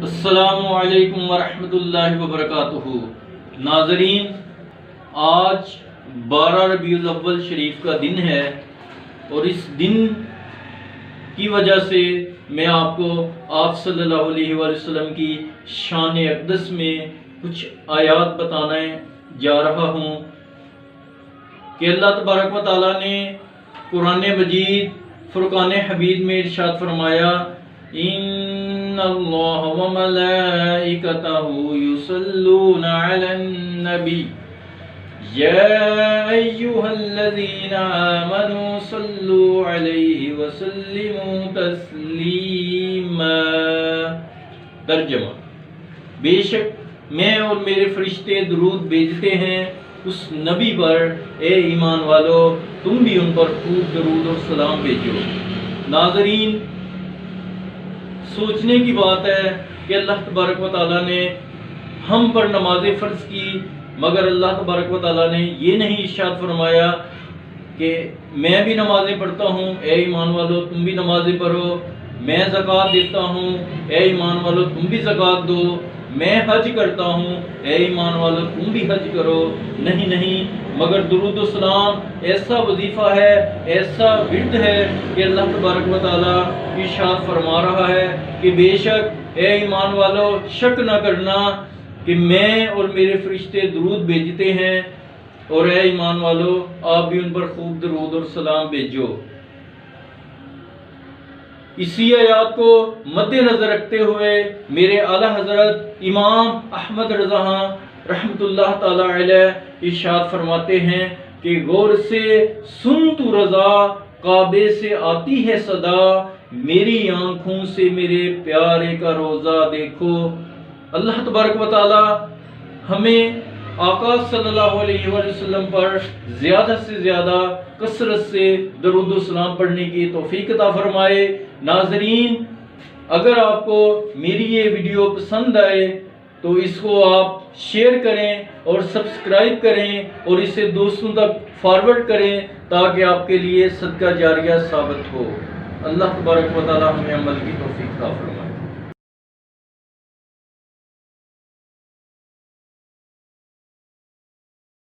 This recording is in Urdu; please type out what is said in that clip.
السلام علیکم ورحمۃ اللہ وبرکاتہ۔ ناظرین، آج 12 ربیع الاول شریف کا دن ہے اور اس دن کی وجہ سے میں آپ صلی اللہ علیہ وآلہ وسلم کی شان اقدس میں کچھ آیات بتانے جا رہا ہوں کہ اللہ تبارک و تعالیٰ نے قرآن مجید فرقان حمید میں ارشاد فرمایا، ان اللہ وملائکتہ یصلون علی النبی یا ایہا الذین آمنوا صلوا علیہ وسلموا تسلیما۔ ترجمہ: بے شک میں اور میرے فرشتے درود بھیجتے ہیں اس نبی پر، اے ایمان والو تم بھی ان پر خوب درود اور سلام بھیجو۔ ناظرین، سوچنے کی بات ہے کہ اللہ تبارک و تعالیٰ نے ہم پر نمازیں فرض کی، مگر اللہ تبارک و تعالیٰ نے یہ نہیں ارشاد فرمایا کہ میں بھی نمازیں پڑھتا ہوں، اے ایمان والو تم بھی نمازیں پڑھو، میں زکوٰۃ دیتا ہوں، اے ایمان والو تم بھی زکوٰۃ دو، میں حج کرتا ہوں، اے ایمان والو تم بھی حج کرو۔ نہیں، مگر درود و سلام ایسا وظیفہ ہے، ایسا ورد ہے کہ اللہ تبارک و تعالیٰ ارشاد فرما رہا ہے کہ بے شک اے ایمان والو شک نہ کرنا کہ میں اور میرے فرشتے درود بھیجتے ہیں، اور اے ایمان والو آپ بھی ان پر خوب درود اور سلام بھیجو۔ اسی آیات کو مد نظر رکھتے ہوئے میرے اعلیٰ حضرت امام احمد رضا رحمۃ اللہ تعالی علیہ ارشاد فرماتے ہیں کہ غور سے سن تو رضا، کعبے سے آتی ہے صدا، میری آنکھوں سے میرے پیارے کا روزہ دیکھو۔ اللہ تبارک و تعالی ہمیں آقا صلی اللہ علیہ وآلہ وسلم پر زیادہ سے زیادہ کثرت سے درود و سلام پڑھنے کی توفیق عطا فرمائے۔ ناظرین، اگر آپ کو میری یہ ویڈیو پسند آئے تو اس کو آپ شیئر کریں اور سبسکرائب کریں اور اسے دوستوں تک فارورڈ کریں تاکہ آپ کے لیے صدقہ جاریہ ثابت ہو۔ اللہ تبارک و تعالی ہمیں عمل کی توفیق عطا فرمائے۔